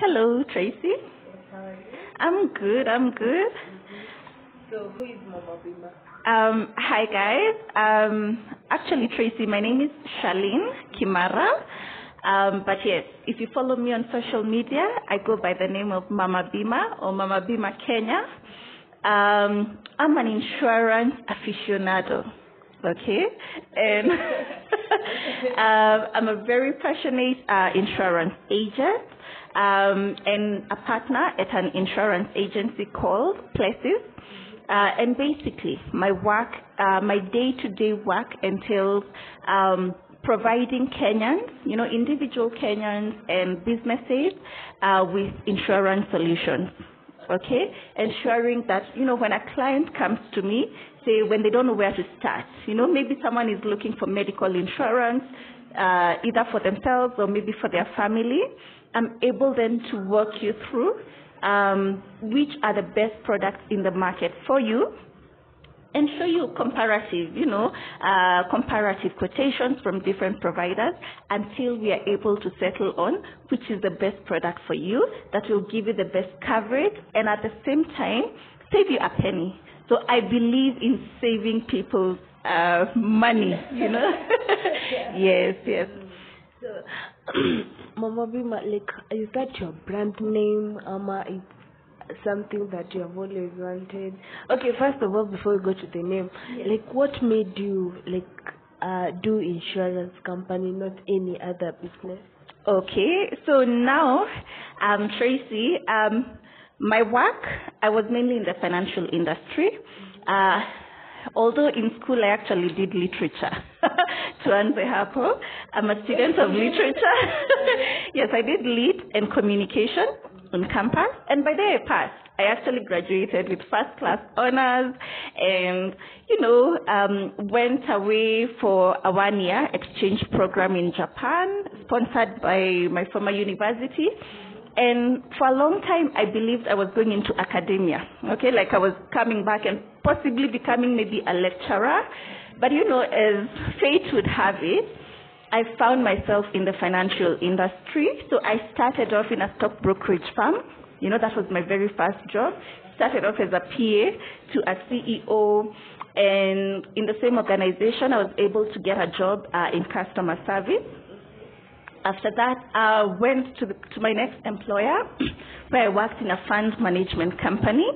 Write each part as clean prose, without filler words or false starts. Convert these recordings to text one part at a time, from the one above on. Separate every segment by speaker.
Speaker 1: Hello, Tracy.
Speaker 2: How are you?
Speaker 1: I'm good.
Speaker 2: So, who is Mama Bima?
Speaker 1: Hi guys. Actually, Tracy, my name is Charlene Kimara. But yes, if you follow me on social media, I go by the name of Mama Bima or mamabimakenya. I'm an insurance aficionado. Okay, and I'm a very passionate insurance agent and a partner at an insurance agency called Places. And basically, my work, my day-to-day work entails providing Kenyans, individual Kenyans and businesses with insurance solutions. Okay, ensuring that, when a client comes to me, say when they don't know where to start, maybe someone is looking for medical insurance, either for themselves or maybe for their family, I'm able then to walk you through which are the best products in the market for you and show you comparative quotations from different providers until we are able to settle on which is the best product for you that will give you the best coverage and at the same time save you a penny. So I believe in saving people's money, Yes.
Speaker 2: So, Mama Bima, is that your brand name? It's something that you have always wanted? Okay, first of all, before we go to the name, what made you do insurance company, not any other business?
Speaker 1: Okay, so now, Tracy, my work, I was mainly in the financial industry. Although in school I actually did literature. To answer her call, I'm a student of literature. Yes, I did lit and communication on campus, and by there I passed. I actually graduated with first class honors and, went away for a 1-year exchange program in Japan, sponsored by my former university. And for a long time, I believed I was going into academia, I was coming back and possibly becoming maybe a lecturer. But, as fate would have it, I found myself in the financial industry. So I started off in a stock brokerage firm. That was my very first job. Started off as a PA to a CEO. And in the same organization, I was able to get a job in customer service. After that, I went to my next employer, where I worked in a fund management company.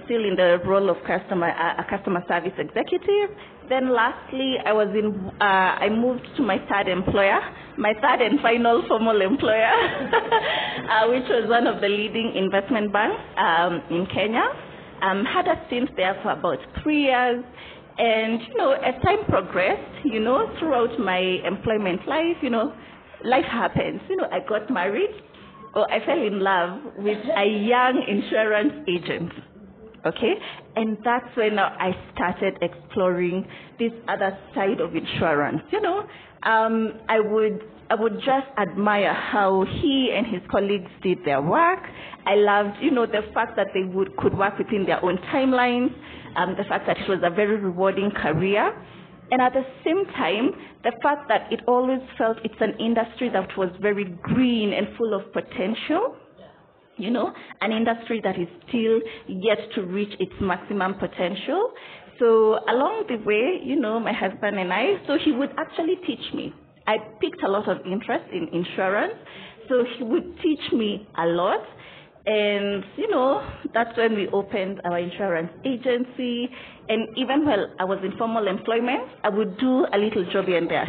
Speaker 1: Still in the role of a customer service executive. Then lastly, I moved to my third employer, my third and final formal employer, which was one of the leading investment banks in Kenya. Had a stint there for about 3 years. And, as time progressed, throughout my employment life, life happens. I got married or I fell in love with a young insurance agent. Okay? And that's when I started exploring this other side of insurance. I would just admire how he and his colleagues did their work. I loved, the fact that they could work within their own timelines, the fact that it was a very rewarding career. And at the same time, the fact that it always felt it's an industry that was very green and full of potential. An industry that is still yet to reach its maximum potential. So along the way, my husband and I, so he would actually teach me. I picked a lot of interest in insurance, so he would teach me a lot. And, that's when we opened our insurance agency. And even while I was in formal employment, I would do a little job here and there,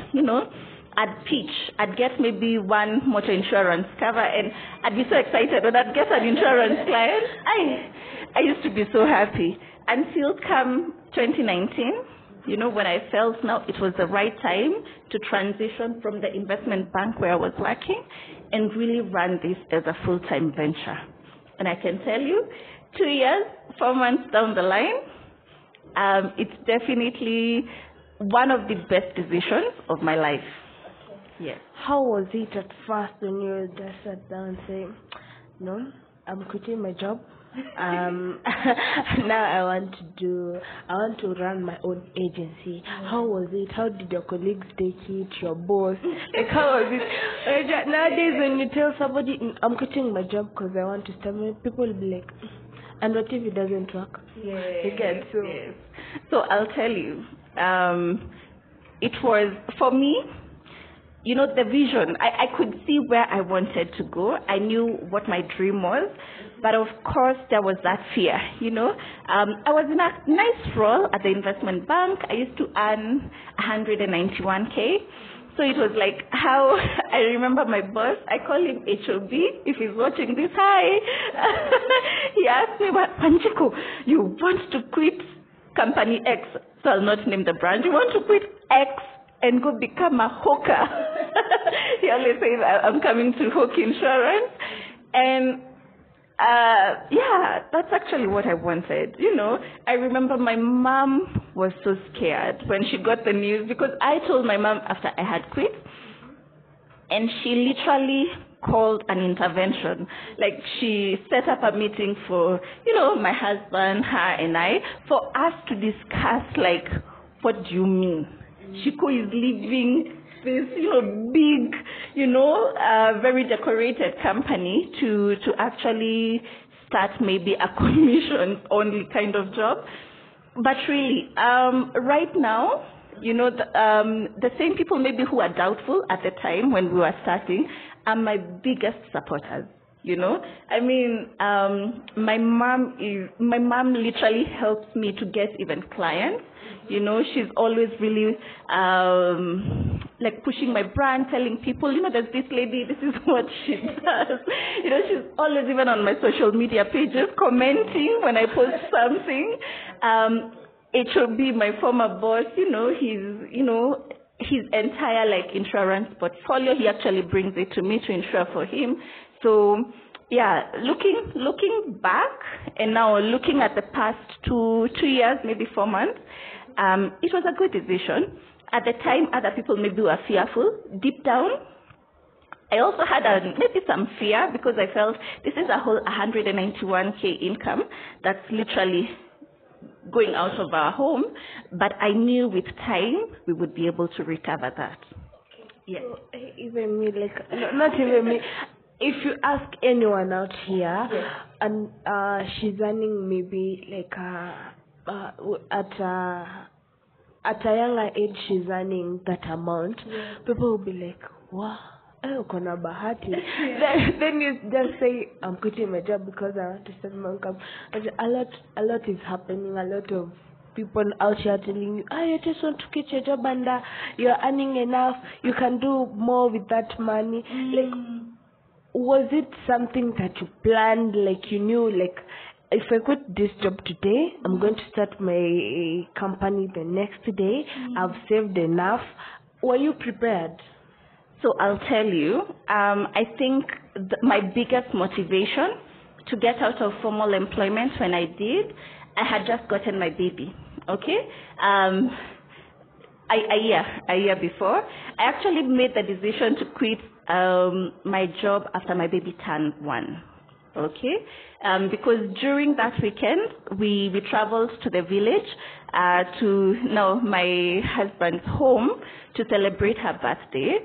Speaker 1: I'd pitch. I'd get maybe one motor insurance cover, and I'd be so excited when I'd get an insurance client. I used to be so happy until come 2019, when I felt now it was the right time to transition from the investment bank where I was working and really run this as a full-time venture. And I can tell you, 2 years, 4 months down the line, it's definitely one of the best decisions of my life. Yes.
Speaker 2: How was it at first when you just sat down and said, no, I'm quitting my job, Now I want to run my own agency. How was it? How did your colleagues take it? Your boss? Like, how was it? Nowadays, when you tell somebody, I'm quitting my job because I want to start, people will be like, and what if it doesn't work?
Speaker 1: Yes. So I'll tell you, it was, for me, you know, the vision. I could see where I wanted to go. I knew what my dream was. But of course, there was that fear, you know. I was in a nice role at the investment bank. I used to earn 191K. So it was like how I remember my boss, I call him HOB, if he's watching this, hi. He asked me, Panchiko, you want to quit company X, so I'll not name the brand. You want to quit X and go become a hawker. He always says, I'm coming to hawk insurance. And yeah, that's actually what I wanted. You know, I remember my mom was so scared when she got the news because I told my mom after I had quit, and she literally called an intervention. Like, she set up a meeting for, you know, my husband, her, and I, for us to discuss, like, what do you mean? Shiko is leaving this, you know, big, you know, very decorated company to actually start maybe a commission-only kind of job. But really, right now, you know, the same people maybe who are doubtful at the time when we were starting are my biggest supporters. You know, I mean, my mom literally helps me to get even clients. You know, she's always really like pushing my brand, telling people, you know, there's this lady, this is what she does. You know, she's always even on my social media pages commenting when I post something. HOB, my former boss, you know, his entire like insurance portfolio, he actually brings it to me to insure for him. So yeah, looking back and now looking at the past two years, maybe 4 months, it was a good decision. At the time, other people maybe were fearful. Deep down, I also had maybe some fear because I felt this is a whole 191K income that's literally going out of our home. But I knew with time we would be able to recover that.
Speaker 2: Yes. So, even me, like, not even me. If you ask anyone out here, yes, and she's earning maybe like at a younger age she's earning that amount, yes, people will be like, wow, ukona bahati. Then you just say, I'm quitting my job because I want to start my income. A lot is happening. A lot of people out here telling you, you just want to quit your job and you're earning enough. You can do more with that money. Like, was it something that you planned, like you knew, like, if I quit this job today, I'm going to start my company the next day, I've saved enough? Were you prepared?
Speaker 1: So I'll tell you, I think my biggest motivation to get out of formal employment when I did, I had just gotten my baby, okay? A year before, I actually made the decision to quit my job after my baby turned 1. Okay, because during that weekend we traveled to the village to my husband's home to celebrate her birthday.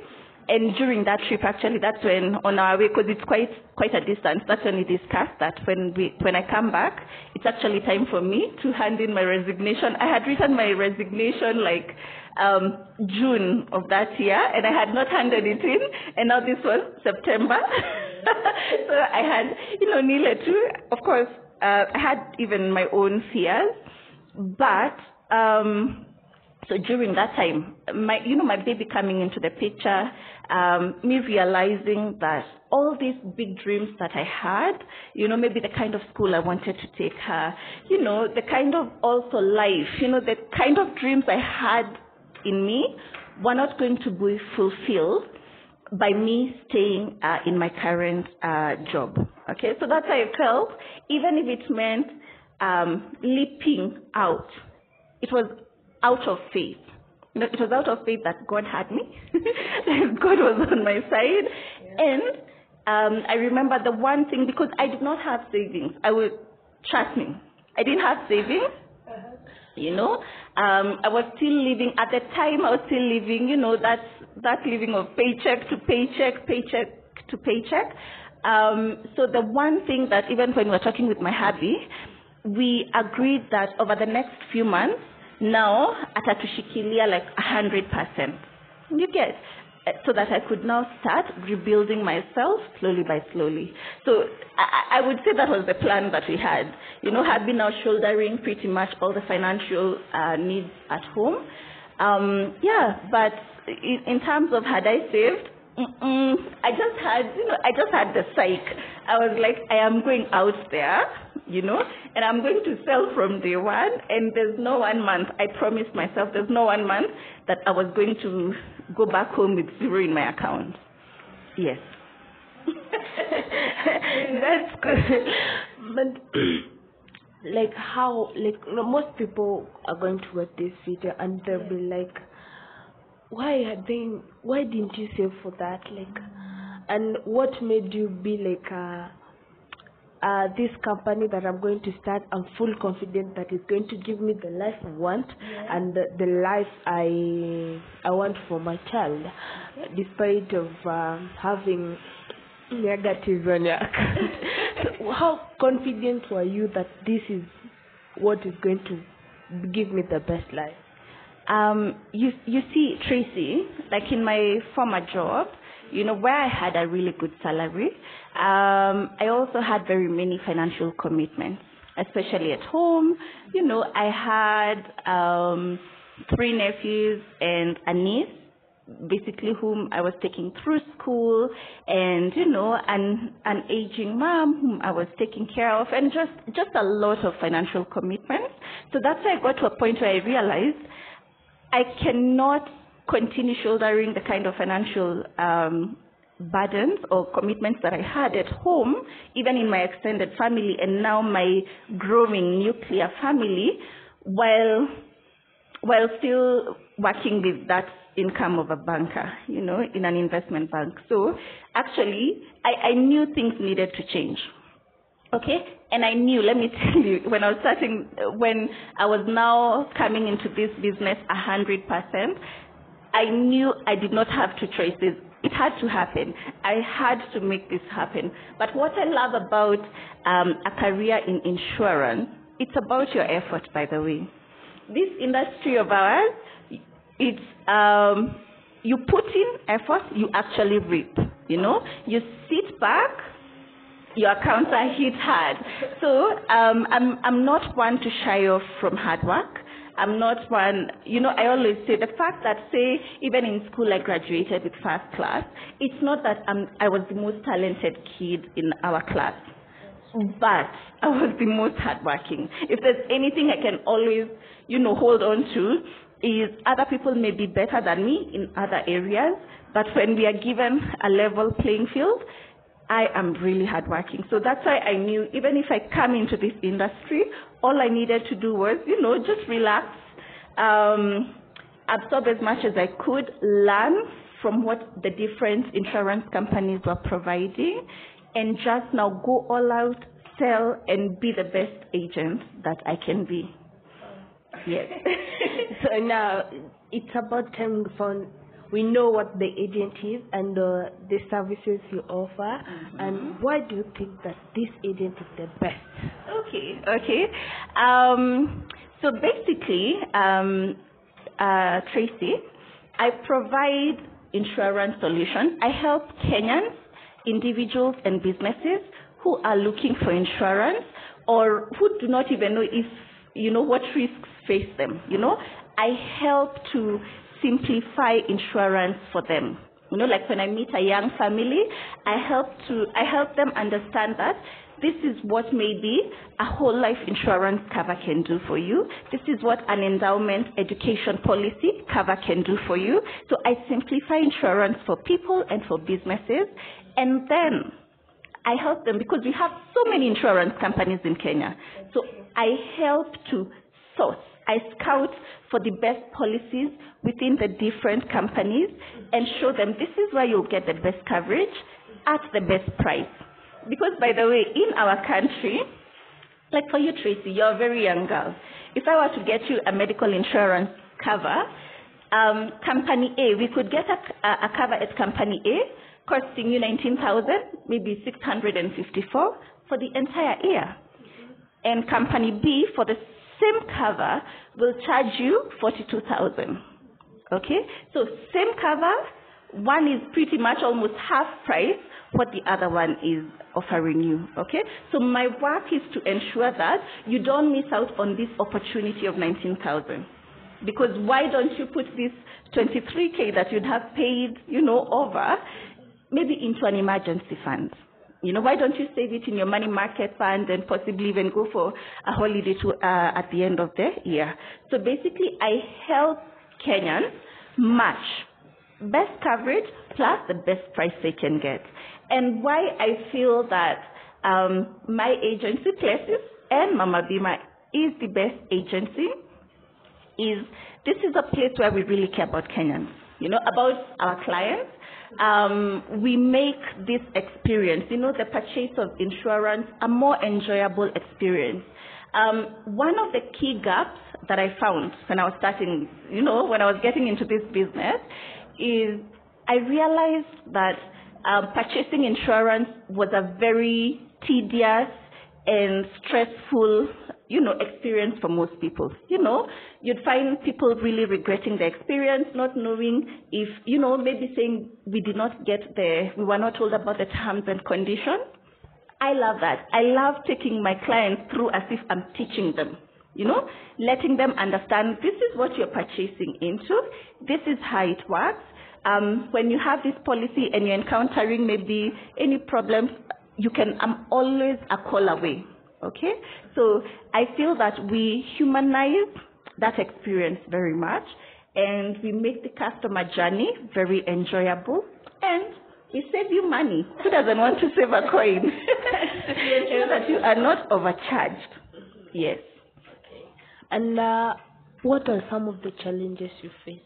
Speaker 1: And during that trip, actually, that's when on our way, because it's quite a distance, that's when we discussed that when I come back, it's actually time for me to hand in my resignation. I had written my resignation like June of that year, and I had not handed it in, and now this was September. So I had, nearly too. Of course, I had even my own fears, but so during that time, my baby coming into the picture, me realizing that all these big dreams that I had, maybe the kind of school I wanted to take her, the kind of also life, the kind of dreams I had in me were not going to be fulfilled by me staying in my current job. Okay, so that's how I felt. Even if it meant leaping out, it was out of faith. It was out of faith that God had me. God was on my side. Yeah. And I remember the one thing, because I did not have savings. trust me, I didn't have savings. I was still living, at the time I was still living, that living of paycheck to paycheck, paycheck to paycheck. So the one thing that even when we were talking with my hubby, we agreed that over the next few months, now atatushikilia like 100%. You get? So that I could now start rebuilding myself slowly by slowly. So I would say that was the plan that we had. Had been now shouldering pretty much all the financial needs at home. But in terms of had I saved, I just had the psych. I was like, I am going out there, and I'm going to sell from day one, and there's no 1 month. I promised myself there's no 1 month that I was going to go back home with zero in my account. Yes.
Speaker 2: That's good. But most people are going to watch this video and they'll be like, why didn't you save for that? And what made you be this company that I'm going to start, I'm full confident that it's going to give me the life I want and the life I want for my child, despite of having negatives on your account. So how confident were you that this is what is going to give me the best life?
Speaker 1: You see, Tracy, like in my former job, where I had a really good salary, I also had very many financial commitments, especially at home. I had 3 nephews and a niece, basically whom I was taking through school, and an aging mom whom I was taking care of, and just a lot of financial commitments. So that's why I got to a point where I realized I cannot continue shouldering the kind of financial burdens or commitments that I had at home, even in my extended family, and now my growing nuclear family, while still working with that income of a banker, in an investment bank. So actually, I knew things needed to change. Okay? And I knew, let me tell you, when I was now coming into this business 100%, I knew I did not have two choices. It had to happen. I had to make this happen. But what I love about a career in insurance, it's about your effort, by the way. This industry of ours, it's you put in effort, you actually reap. You sit back, your accounts are hit hard. So I'm not one to shy off from hard work. I'm not one, I always say the fact that, say, even in school I graduated with first class, it's not that I was the most talented kid in our class, but I was the most hardworking. If there's anything I can always, hold on to, is other people may be better than me in other areas, but when we are given a level playing field, I am really hardworking. So that's why I knew even if I come into this industry, all I needed to do was, just relax, absorb as much as I could, learn from what the different insurance companies were providing, and just now go all out, sell, and be the best agent that I can be. Yes.
Speaker 2: So now it's about time we know what the agent is and the services you offer, mm-hmm. and why do you think that this agent is the best?
Speaker 1: Okay. So basically, Tracy, I provide insurance solutions. I help Kenyans, individuals and businesses who are looking for insurance or who do not even know if, what risks face them. I help to simplify insurance for them. Like when I meet a young family, I help them understand that this is what maybe a whole life insurance cover can do for you. This is what an endowment education policy cover can do for you. So I simplify insurance for people and for businesses, and then I help them because we have so many insurance companies in Kenya. So I help to source. I scout for the best policies within the different companies and show them this is where you'll get the best coverage at the best price. Because, by the way, in our country, Like for you, Tracy, you're a very young girl. If I were to get you a medical insurance cover, company A, we could get a cover at company A, costing you 19,000, maybe 654 for the entire year. And company B, for the same cover, will charge you 42,000. Okay? So same cover, one is pretty much almost half price what the other one is offering you. Okay? So my work is to ensure that you don't miss out on this opportunity of 19,000. Because why don't you put this 23K that you'd have paid, over, maybe into an emergency fund? Why don't you save it in your money market fund and possibly even go for a holiday at the end of the year? So basically, I help Kenyans match best coverage plus the best price they can get. And why I feel that my agency, Places, and Mama Bima is the best agency is this is a place where we really care about Kenyans, about our clients. We make this experience, the purchase of insurance, a more enjoyable experience. One of the key gaps that I found when I was starting, when I was getting into this business, is I realized that purchasing insurance was a very tedious and stressful, experience for most people. You'd find people really regretting the experience, not knowing if, maybe saying we were not told about the terms and conditions. I love that. I love taking my clients through as if I'm teaching them, letting them understand this is what you're purchasing into, this is how it works. When you have this policy and you're encountering maybe any problems, I'm always a call away, okay? So I feel that we humanize that experience very much, and we make the customer journey very enjoyable, and we save you money. Who doesn't want to save a coin? So that you are not overcharged. Yes.
Speaker 2: Okay. And what are some of the challenges you face?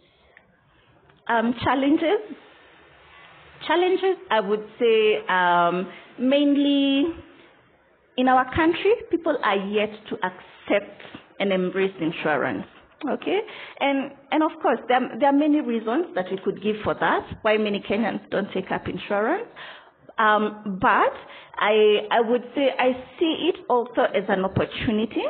Speaker 1: Challenges, I would say, mainly in our country, people are yet to accept and embrace insurance. Okay, and of course, there are many reasons that we could give for that, why many Kenyans don't take up insurance. But I would say I see it also as an opportunity.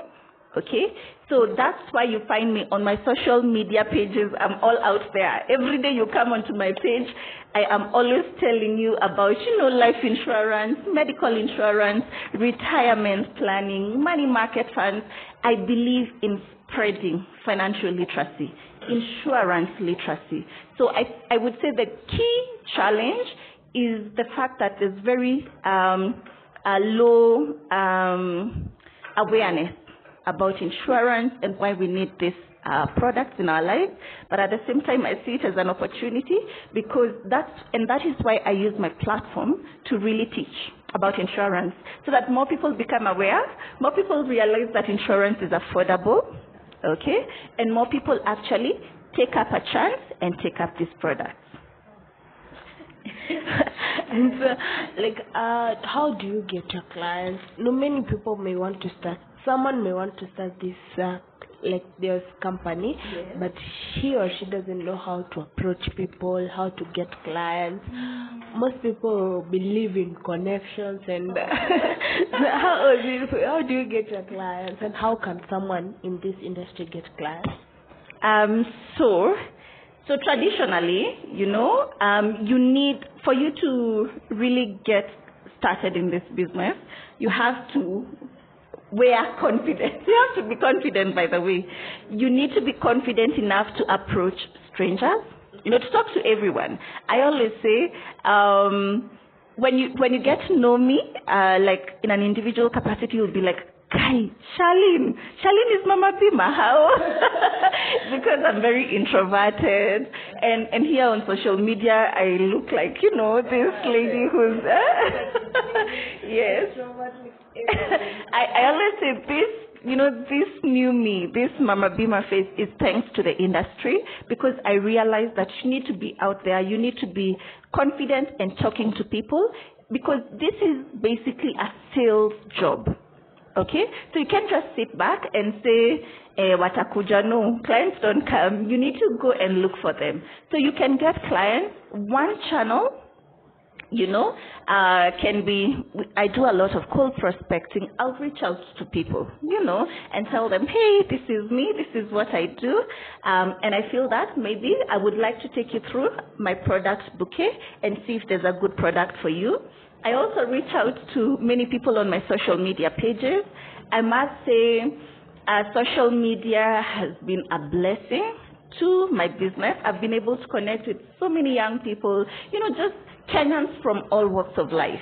Speaker 1: Okay, so that's why you find me on my social media pages. I'm all out there. Every day you come onto my page, I am always telling you about, life insurance, medical insurance, retirement planning, money market funds. I believe in spreading financial literacy, insurance literacy. So I would say the key challenge is the fact that there's very low awareness about insurance and why we need this products in our lives, but at the same time I see it as an opportunity because that is why I use my platform to really teach about insurance so that more people become aware, more people realize that insurance is affordable, okay, and more people actually take up a chance and take up these products.
Speaker 2: And so, how do you get your clients? Many people may want to start. Someone may want to start this their company, yes, but he or she doesn't know how to approach people, how to get clients. Most people believe in connections, and how do you get your clients, and how can someone in this industry get clients?
Speaker 1: So traditionally, you need, for you to really get started in this business, you have to wear confidence. You have to be confident, by the way. You need to be confident enough to approach strangers, to talk to everyone. I always say, when you get to know me, in an individual capacity, you'll be like, Kai, Charlene is Mama Bima, how? Because I'm very introverted, and here on social media, I look like, this lady who's, yes. I always say this new me, this Mama Bima face is thanks to the industry, because I realized that you need to be out there, you need to be confident and talking to people, because this is basically a sales job. Okay, so you can't just sit back and say, watakuja. No, clients don't come. You need to go and look for them. So you can get clients. One channel, can be, I do a lot of cold prospecting. I'll reach out to people, and tell them, hey, this is me, this is what I do. And I feel that maybe I would like to take you through my product bouquet and see if there's a good product for you. I also reach out to many people on my social media pages. I must say, social media has been a blessing to my business. I've been able to connect with so many young people, just Kenyans from all walks of life,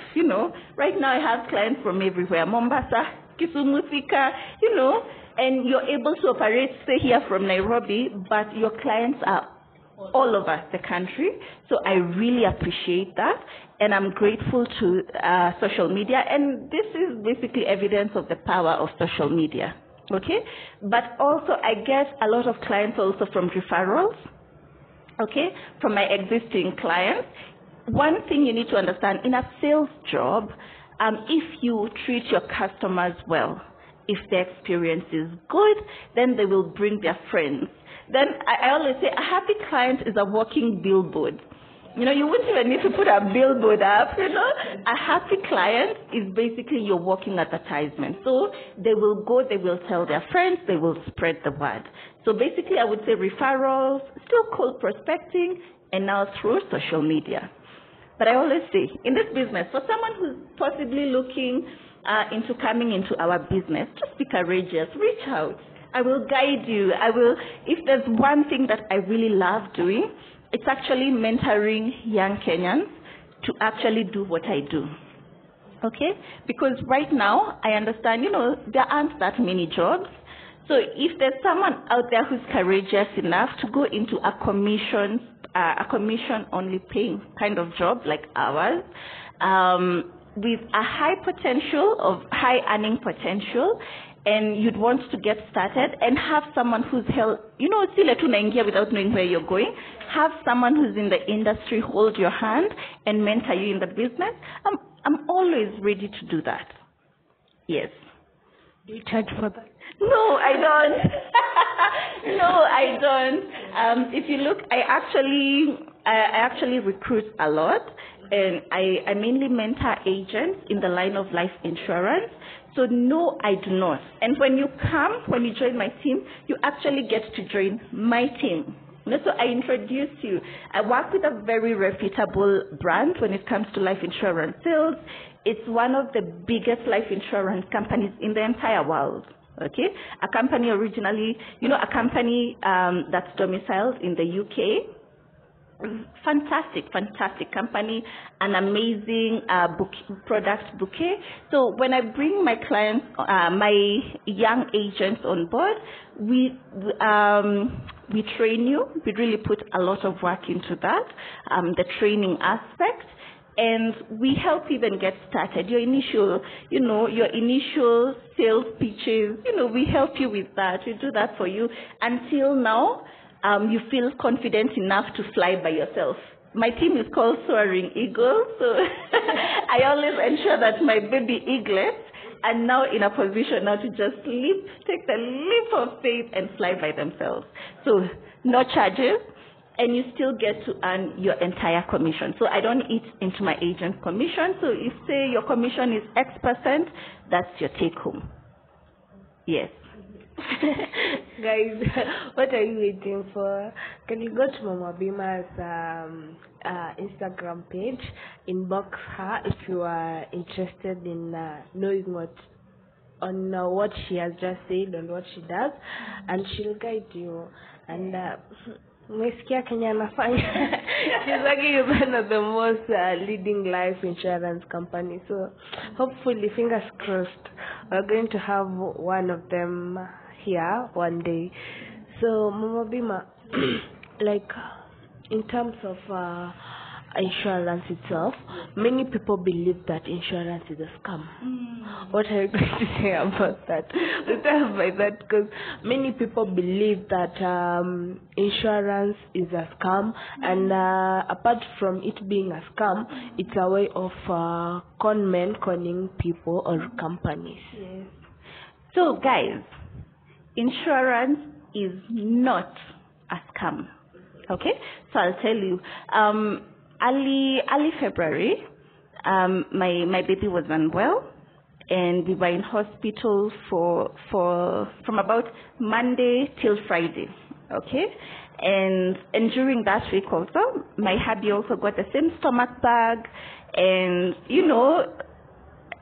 Speaker 1: Right now I have clients from everywhere, Mombasa, Kisumu, Thika, and you're able to operate, say, here from Nairobi, but your clients are all over the country. So I really appreciate that, and I'm grateful to social media, and this is basically evidence of the power of social media, okay? But also I get a lot of clients also from referrals, okay, from my existing clients. One thing you need to understand, in a sales job, if you treat your customers well, if their experience is good, then they will bring their friends. Then I always say a happy client is a walking billboard. You wouldn't even need to put a billboard up, A happy client is basically your walking advertisement. So they will go, they will tell their friends, they will spread the word. So basically I would say referrals, still cold prospecting, and now through social media. But I always say, in this business, for someone who's possibly looking into coming into our business, just be courageous, reach out. I will guide you. If there's one thing that I really love doing, it's actually mentoring young Kenyans to actually do what I do. Okay? Because right now, I understand, there aren't that many jobs. So if there's someone out there who's courageous enough to go into a commission-only paying kind of job like ours, with a high earning potential, and you'd want to get started and have someone who's sile tu naingia without knowing where you're going, have someone who's in the industry hold your hand and mentor you in the business, I'm always ready to do that. Yes.
Speaker 2: Do you charge for that?
Speaker 1: No, I don't. No, I don't. If you look, I actually recruit a lot, and I mainly mentor agents in the line of life insurance. So no, I do not. And when you join my team, you actually get to join my team. So I introduce you. I work with a very reputable brand when it comes to life insurance sales. It's one of the biggest life insurance companies in the entire world. Okay, a company originally, a company that's domiciled in the UK. Fantastic company, an amazing product bouquet. So when I bring my clients, my young agents on board, we train you. We really put a lot of work into that, the training aspect. And we help even get started. Your initial sales pitches, we help you with that. We do that for you until now. You feel confident enough to fly by yourself. My team is called Soaring Eagles, so I always ensure that my baby eaglets are now in a position now to just take the leap of faith and fly by themselves. So no charges, and you still get to earn your entire commission. So I don't eat into my agent's commission. So if, say, your commission is X%, that's your take home. Yes.
Speaker 2: Guys, what are you waiting for? Can you go to Mama Bima's Instagram page, inbox her if you are interested in knowing what she has just said and what she does, and she'll guide you. And Umesikia Kenya anafanya. She's working with one of the most leading life insurance companies. So hopefully, fingers crossed, we're going to have one of them here one day. So Mama Bima, like in terms of insurance itself, many people believe that insurance is a scam. What are you going to say about that? By that, because many people believe that insurance is a scam, and apart from it being a scam, it's a way of con men conning people or companies.
Speaker 1: Yes. So guys, insurance is not a scam. Okay? So I'll tell you, early February, my baby was unwell, and we were in hospital from about Monday till Friday. Okay? And during that week also, my hubby also got the same stomach bug, and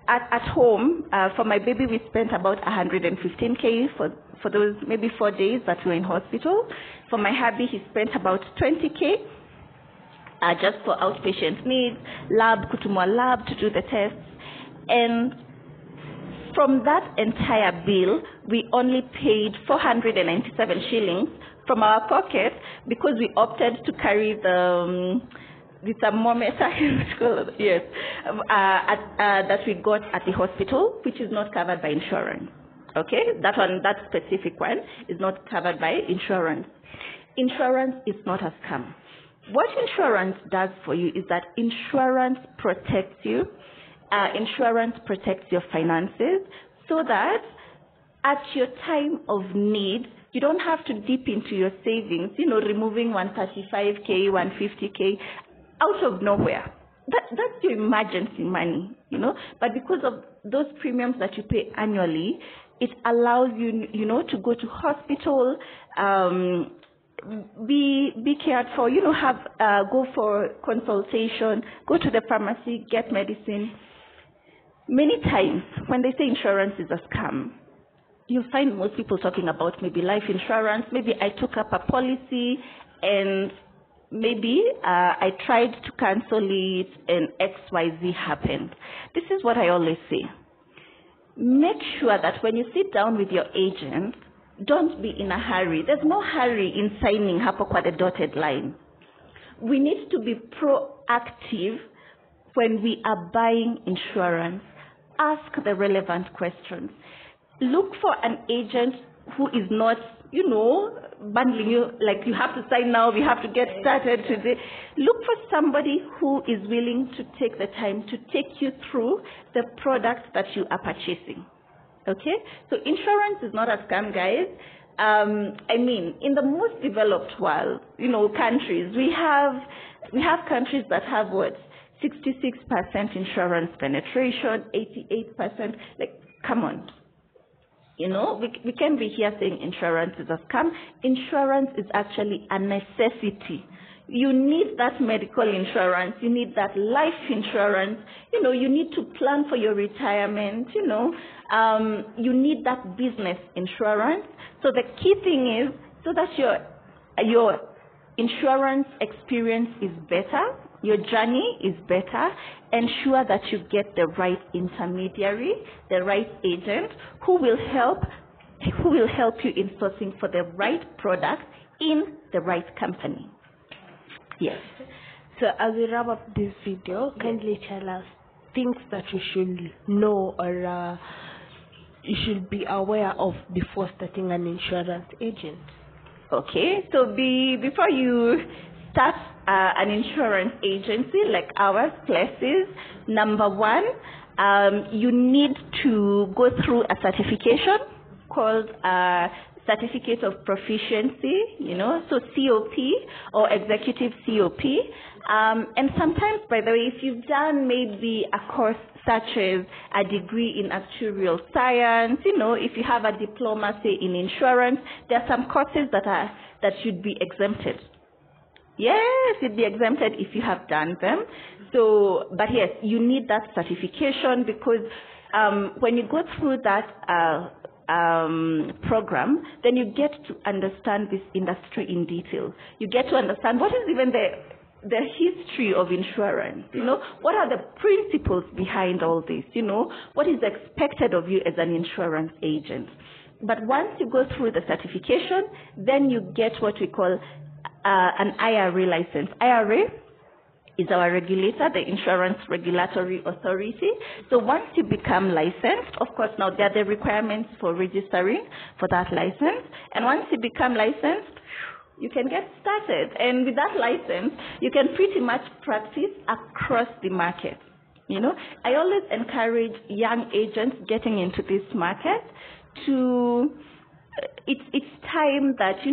Speaker 1: at home, for my baby, we spent about 115K for those maybe 4 days that we were in hospital. For my hubby, he spent about 20K just for outpatient needs, kutumwa lab to do the tests. And from that entire bill, we only paid 497 shillings from our pocket because we opted to carry the thermometer, yes, that we got at the hospital, which is not covered by insurance. Okay, that specific one is not covered by insurance. Insurance is not a scam. What insurance does for you is that insurance protects you. Insurance protects your finances so that at your time of need, you don't have to dip into your savings, removing 135K, 150K out of nowhere. That's your emergency money, But because of those premiums that you pay annually, it allows you, to go to hospital, be cared for, go for consultation, go to the pharmacy, get medicine. Many times when they say insurance is a scam, you'll find most people talking about maybe life insurance. Maybe I took up a policy and maybe I tried to cancel it and XYZ happened. This is what I always say. Make sure that when you sit down with your agent, don't be in a hurry. There's no hurry in signing hapo kwa the dotted line. We need to be proactive when we are buying insurance. Ask the relevant questions. Look for an agent who is not, bundling you, like you have to sign now, we have to get started today. Look for somebody who is willing to take the time to take you through the product that you are purchasing. Okay? So insurance is not a scam, guys. In the most developed world, countries, we have countries that have 66% insurance penetration, 88%. Like, come on. We can be here saying insurance is a scam. Insurance is actually a necessity. You need that medical insurance. You need that life insurance. You need to plan for your retirement. You need that business insurance. So the key thing is so that your insurance experience is better, your journey is better, ensure that you get the right intermediary, the right agent who will help you in sourcing for the right product in the right company. Yes.
Speaker 2: So as we wrap up this video, kindly tell us things that you should know or you should be aware of before starting an insurance agent.
Speaker 1: Okay, so before you start an insurance agency like ours, Places, number one, you need to go through a certification called Certificate of Proficiency, so COP or Executive COP. And sometimes, by the way, if you've done maybe a course such as a degree in actuarial science, if you have a diploma, say, in insurance, there are some courses that should be exempted. Yes, it'd be exempted if you have done them. So, but yes, you need that certification because when you go through that program, then you get to understand this industry in detail. You get to understand what is even the history of insurance, what are the principles behind all this, what is expected of you as an insurance agent. But once you go through the certification, then you get what we call an IRA license. IRA is our regulator, the Insurance Regulatory Authority. So once you become licensed, of course, now there are the requirements for registering for that license. And once you become licensed, you can get started. And with that license, you can pretty much practice across the market. I always encourage young agents getting into this market to it's time that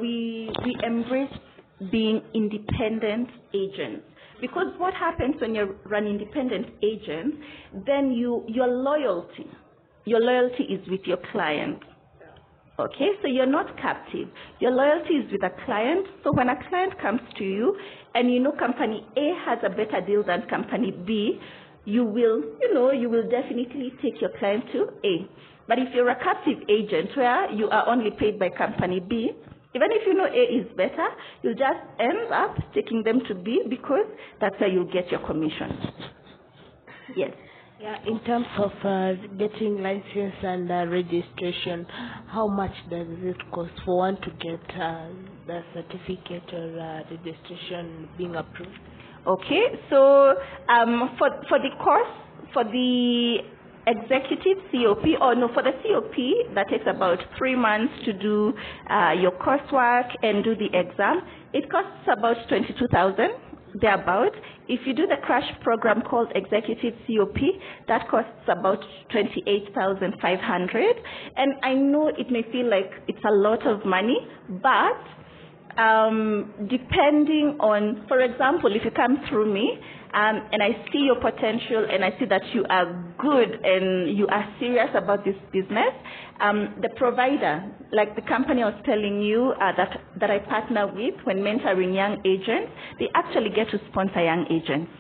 Speaker 1: we embrace being independent agents. Because what happens when you run independent agents, then your loyalty is with your client. Okay, so you're not captive. Your loyalty is with a client. So when a client comes to you and company A has a better deal than company B, you will definitely take your client to A. But if you're a captive agent where you are only paid by company B, even if A is better, you'll just end up taking them to B because that's where you'll get your commission. Yes.
Speaker 2: Yeah, in terms of getting license and registration, how much does it cost for one to get the certificate or registration being approved?
Speaker 1: Okay, so for the course, for the executive COP, for the COP, that takes about 3 months to do your coursework and do the exam. It costs about 22,000, thereabout. If you do the crash program called executive COP, that costs about 28,500. And I know it may feel like it's a lot of money, but depending on, for example, if you come through me and I see your potential and I see that you are good and you are serious about this business, the provider, like the company I was telling you that I partner with when mentoring young agents, they actually get to sponsor young agents.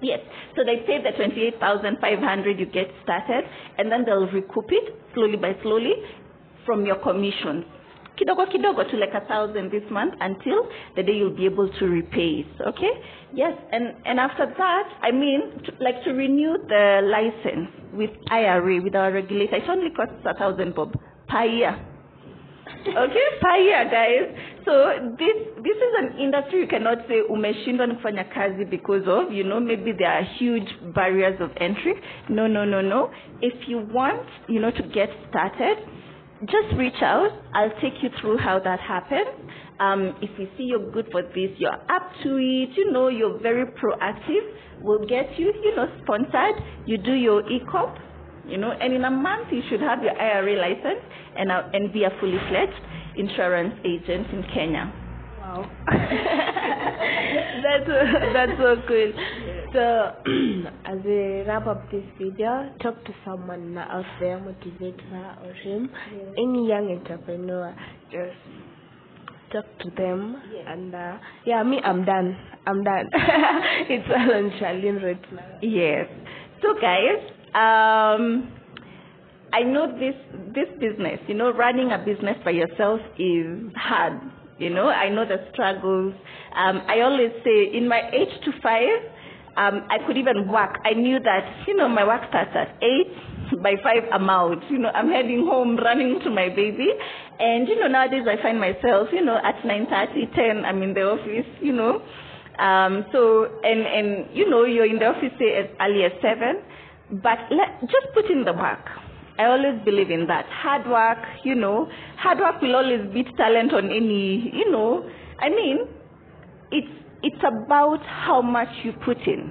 Speaker 1: Yes, so they pay the 28,500 you get started, and then they'll recoup it slowly by slowly from your commissions. Kidogo kidogo to like 1,000 this month until the day you'll be able to repay it. Okay? Yes, and after that, to renew the license with IRA, with our regulator, it only costs 1,000 bob per year. Okay, per year, guys. So this is an industry you cannot say umeshindwa kufanya kazi because of, maybe there are huge barriers of entry. No. If you want, to get started, just reach out. I'll take you through how that happens. If we see you're good for this, you're up to it, you're very proactive, we'll get you, sponsored. You do your ECOP, and in a month you should have your IRA license and be a fully fledged insurance agent in Kenya.
Speaker 2: Wow. That's so cool. So, as we wrap up this video, talk to someone out there, motivate her or him, any young entrepreneur, just talk to them. And I'm done. It's all on Charlene right now.
Speaker 1: Yes. So guys, I know this business, running a business by yourself is hard. I know the struggles. I always say in my 8 to 5, I could even work. I knew that, my work starts at 8, by 5 I'm out. I'm heading home, running to my baby. And, nowadays I find myself, at 9:30, 10, I'm in the office, So, and you're in the office, say, as early as 7. But just put in the work. I always believe in that. Hard work, hard work will always beat talent on any, it's about how much you put in.